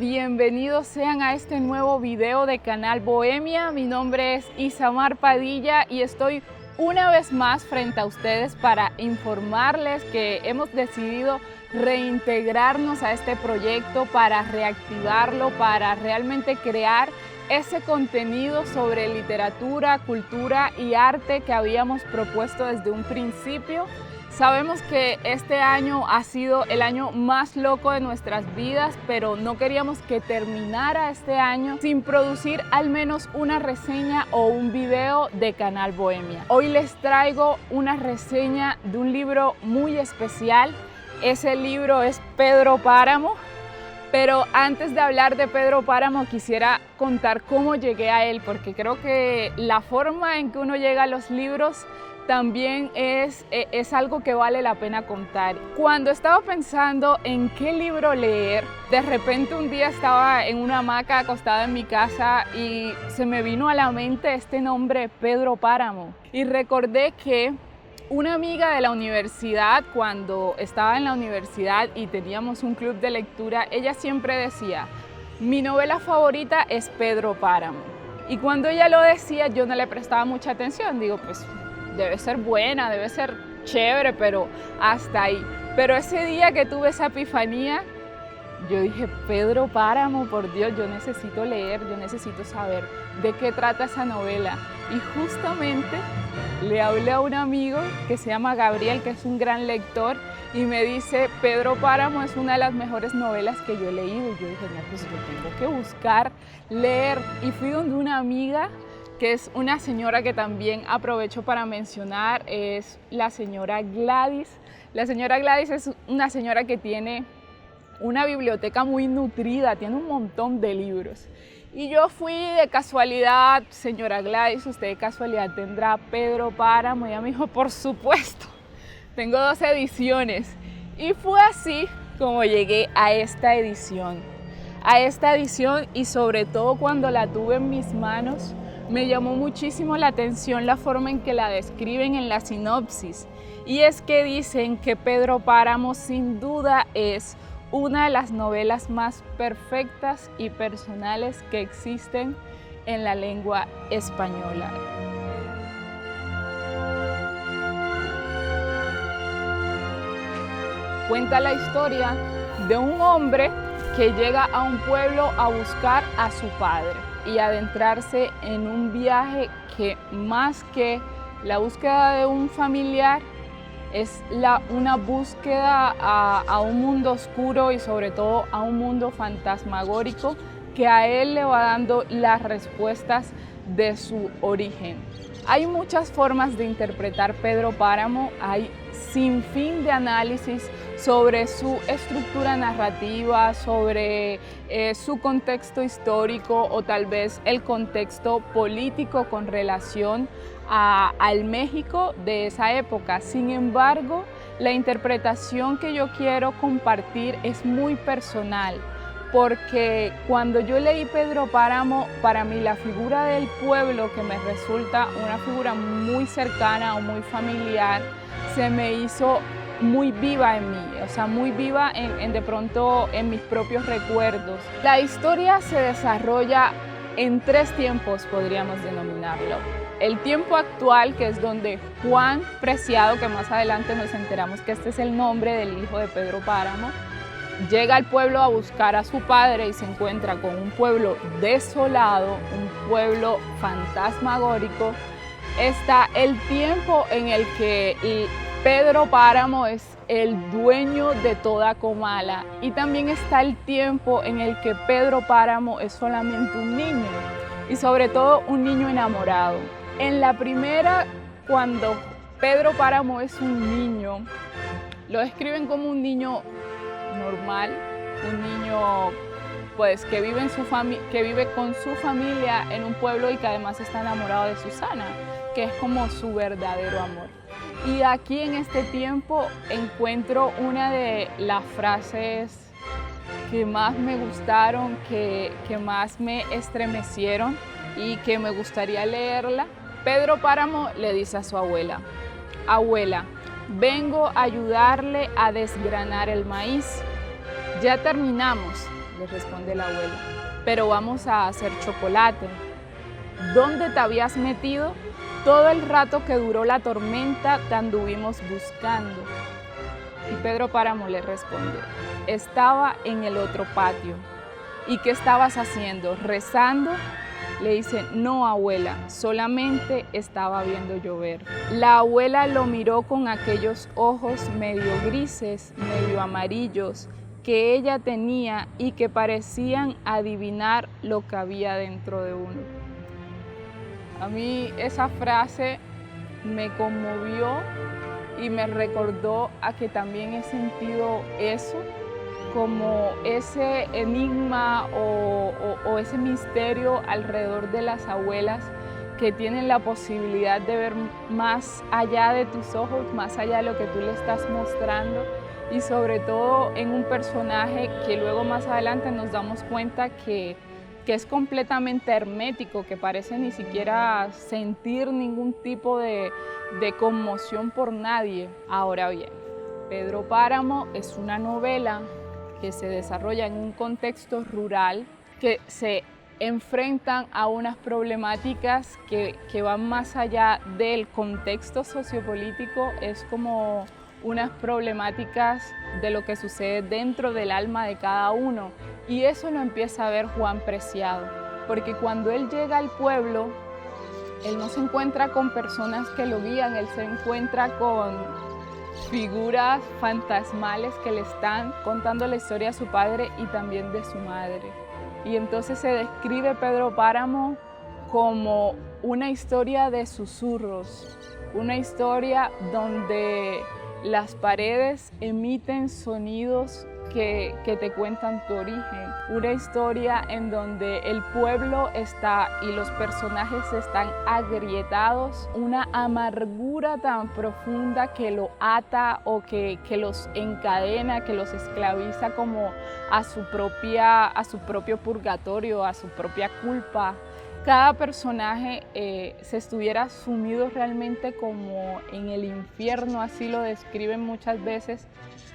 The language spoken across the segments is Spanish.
bienvenidos sean a este nuevo video de Canal Bohemia. Mi nombre es Isamar Padilla y estoy una vez más frente a ustedes para informarles que hemos decidido reintegrarnos a este proyecto para reactivarlo, para realmente crear ese contenido sobre literatura, cultura y arte que habíamos propuesto desde un principio. Sabemos que este año ha sido el año más loco de nuestras vidas, pero no queríamos que terminara este año sin producir al menos una reseña o un video de Canal Bohemia. Hoy les traigo una reseña de un libro muy especial. Ese libro es Pedro Páramo. Pero antes de hablar de Pedro Páramo, quisiera contar cómo llegué a él, porque creo que la forma en que uno llega a los libros también es algo que vale la pena contar. Cuando estaba pensando en qué libro leer, de repente un día estaba en una hamaca acostada en mi casa y se me vino a la mente este nombre, Pedro Páramo. Y recordé que una amiga de la universidad, cuando estaba en la universidad y teníamos un club de lectura, ella siempre decía, mi novela favorita es Pedro Páramo. Y cuando ella lo decía, yo no le prestaba mucha atención. Digo, pues debe ser buena, debe ser chévere, pero hasta ahí. Pero ese día que tuve esa epifanía, yo dije, Pedro Páramo, por Dios, yo necesito leer, yo necesito saber de qué trata esa novela. Y justamente le hablé a un amigo que se llama Gabriel, que es un gran lector, y me dice, Pedro Páramo es una de las mejores novelas que yo he leído. Y yo dije, no, pues yo tengo que buscar, leer. Y fui donde una amiga, que es una señora que también aprovecho para mencionar, es la señora Gladys. La señora Gladys es una señora que tiene una biblioteca muy nutrida, tiene un montón de libros. Y yo fui de casualidad, señora Gladys, ¿usted de casualidad tendrá Pedro Páramo? Y ella me dijo, por supuesto, tengo 2 ediciones. Y fue así como llegué a esta edición. Y sobre todo cuando la tuve en mis manos, me llamó muchísimo la atención la forma en que la describen en la sinopsis. Y es que dicen que Pedro Páramo sin duda es una de las novelas más perfectas y personales que existen en la lengua española. Cuenta la historia de un hombre que llega a un pueblo a buscar a su padre y adentrarse en un viaje que más que la búsqueda de un familiar es una búsqueda a un mundo oscuro y sobre todo a un mundo fantasmagórico que a él le va dando las respuestas de su origen. Hay muchas formas de interpretar Pedro Páramo, hay sinfín de análisis sobre su estructura narrativa, sobre su contexto histórico o tal vez el contexto político con relación al México de esa época. Sin embargo, la interpretación que yo quiero compartir es muy personal, porque cuando yo leí Pedro Páramo, para mí la figura del pueblo, que me resulta una figura muy cercana o muy familiar, se me hizo muy viva en mí, o sea, muy viva de pronto en mis propios recuerdos. La historia se desarrolla en 3 tiempos, podríamos denominarlo. El tiempo actual, que es donde Juan Preciado, que más adelante nos enteramos que este es el nombre del hijo de Pedro Páramo, llega al pueblo a buscar a su padre y se encuentra con un pueblo desolado, un pueblo fantasmagórico. Está el tiempo en el que Pedro Páramo es el dueño de toda Comala, y también está el tiempo en el que Pedro Páramo es solamente un niño, y sobre todo un niño enamorado. En la primera, cuando Pedro Páramo es un niño, lo describen como un niño normal, un niño pues que vive con su familia en un pueblo y que además está enamorado de Susana, que es como su verdadero amor. Y aquí en este tiempo encuentro una de las frases que más me gustaron, que más me estremecieron y que me gustaría leerla. Pedro Páramo le dice a su abuela, abuela, vengo a ayudarle a desgranar el maíz. Ya terminamos, le responde la abuela, pero vamos a hacer chocolate. ¿Dónde te habías metido? Todo el rato que duró la tormenta te anduvimos buscando. Y Pedro Páramo le responde, estaba en el otro patio. ¿Y qué estabas haciendo? ¿Rezando? Le dice, no abuela, solamente estaba viendo llover. La abuela lo miró con aquellos ojos medio grises, medio amarillos, que ella tenía y que parecían adivinar lo que había dentro de uno. A mí esa frase me conmovió y me recordó a que también he sentido eso, como ese enigma o ese misterio alrededor de las abuelas que tienen la posibilidad de ver más allá de tus ojos, más allá de lo que tú le estás mostrando, y sobre todo en un personaje que luego más adelante nos damos cuenta que es completamente hermético, que parece ni siquiera sentir ningún tipo de conmoción por nadie. Ahora bien, Pedro Páramo es una novela que se desarrolla en un contexto rural, que se enfrentan a unas problemáticas que van más allá del contexto sociopolítico, es como unas problemáticas de lo que sucede dentro del alma de cada uno. Y eso lo empieza a ver Juan Preciado, porque cuando él llega al pueblo, él no se encuentra con personas que lo guían, él se encuentra con figuras fantasmales que le están contando la historia a su padre y también de su madre. Y entonces se describe Pedro Páramo como una historia de susurros, una historia donde las paredes emiten sonidos que te cuentan tu origen, una historia en donde el pueblo está y los personajes están agrietados, una amargura tan profunda que lo ata o que los encadena, que los esclaviza como a su propio purgatorio, a su propia culpa. Cada personaje se estuviera sumido realmente como en el infierno, así lo describen muchas veces,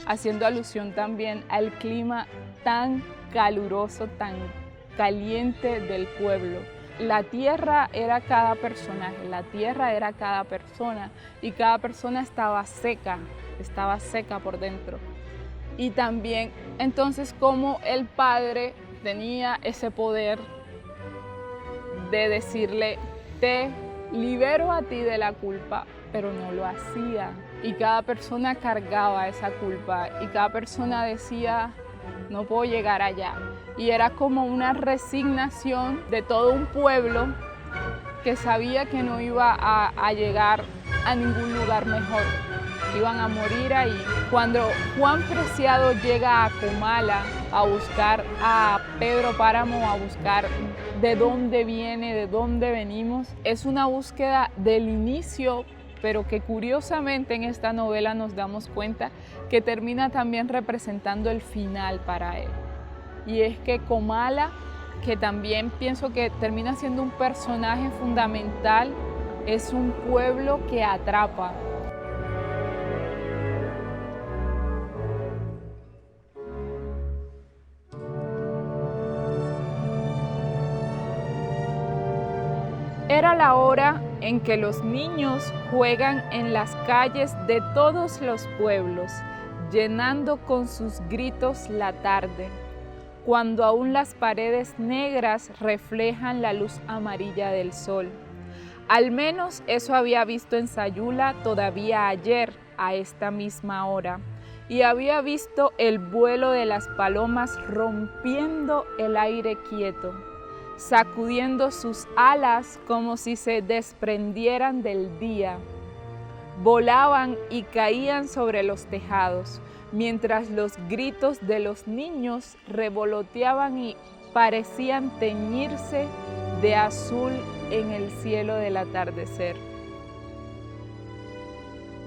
haciendo alusión también al clima tan caluroso, tan caliente del pueblo. La tierra era cada personaje, la tierra era cada persona y cada persona estaba seca por dentro. Y también entonces como el padre tenía ese poder de decirle, te libero a ti de la culpa, pero no lo hacía. Y cada persona cargaba esa culpa y cada persona decía, no puedo llegar allá. Y era como una resignación de todo un pueblo que sabía que no iba a llegar a ningún lugar mejor, iban a morir ahí. Cuando Juan Preciado llega a Comala a buscar a Pedro Páramo, a buscar de dónde viene, de dónde venimos, es una búsqueda del inicio, pero que curiosamente en esta novela nos damos cuenta que termina también representando el final para él. Y es que Comala, que también pienso que termina siendo un personaje fundamental, es un pueblo que atrapa. Era la hora en que los niños juegan en las calles de todos los pueblos, llenando con sus gritos la tarde, cuando aún las paredes negras reflejan la luz amarilla del sol. Al menos eso había visto en Sayula todavía ayer, a esta misma hora, y había visto el vuelo de las palomas rompiendo el aire quieto, sacudiendo sus alas como si se desprendieran del día. Volaban y caían sobre los tejados, mientras los gritos de los niños revoloteaban y parecían teñirse de azul en el cielo del atardecer.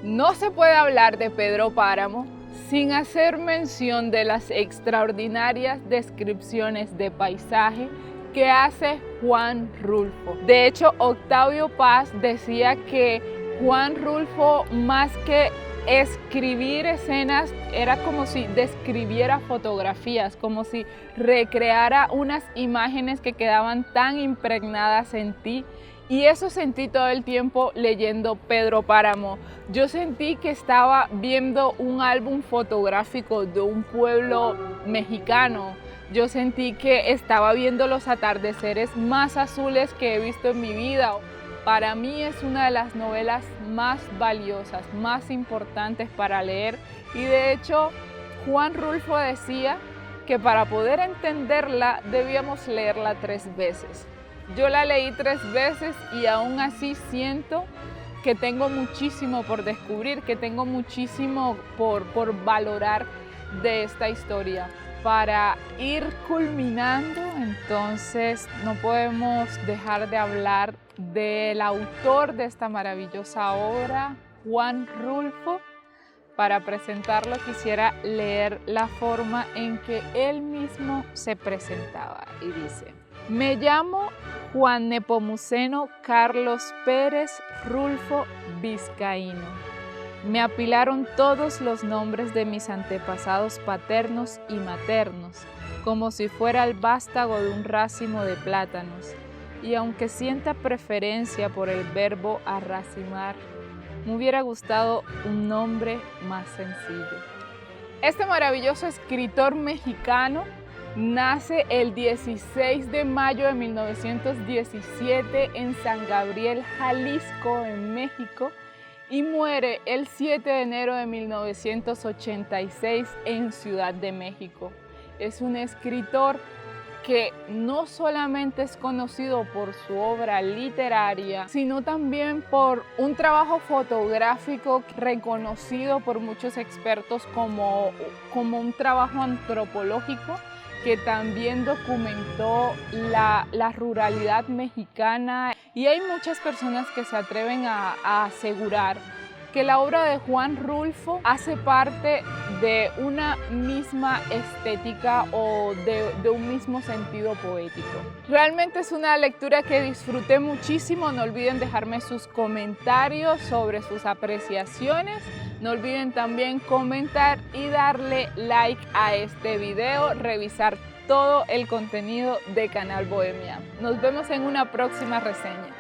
No se puede hablar de Pedro Páramo sin hacer mención de las extraordinarias descripciones de paisaje que hace Juan Rulfo. De hecho, Octavio Paz decía que Juan Rulfo, más que escribir escenas era como si describiera fotografías, como si recreara unas imágenes que quedaban tan impregnadas en ti. Y eso sentí todo el tiempo leyendo Pedro Páramo. Yo sentí que estaba viendo un álbum fotográfico de un pueblo mexicano. Yo sentí que estaba viendo los atardeceres más azules que he visto en mi vida. Para mí es una de las novelas más valiosas, más importantes para leer. Y de hecho, Juan Rulfo decía que para poder entenderla debíamos leerla 3 veces. Yo la leí 3 veces y aún así siento que tengo muchísimo por descubrir, que tengo muchísimo por valorar de esta historia. Para ir culminando, entonces no podemos dejar de hablar del autor de esta maravillosa obra, Juan Rulfo. Para presentarlo quisiera leer la forma en que él mismo se presentaba y dice: me llamo Juan Nepomuceno Carlos Pérez Rulfo Vizcaíno. Me apilaron todos los nombres de mis antepasados paternos y maternos, como si fuera el vástago de un racimo de plátanos, y aunque sienta preferencia por el verbo arracimar, me hubiera gustado un nombre más sencillo. Este maravilloso escritor mexicano nace el 16 de mayo de 1917 en San Gabriel, Jalisco, en México, y muere el 7 de enero de 1986 en Ciudad de México. Es un escritor que no solamente es conocido por su obra literaria, sino también por un trabajo fotográfico reconocido por muchos expertos como un trabajo antropológico, que también documentó la ruralidad mexicana. Y hay muchas personas que se atreven a asegurar que la obra de Juan Rulfo hace parte de una misma estética o de un mismo sentido poético. Realmente es una lectura que disfruté muchísimo. No olviden dejarme sus comentarios sobre sus apreciaciones. No olviden también comentar y darle like a este video, revisar todo el contenido de Canal Bohemia. Nos vemos en una próxima reseña.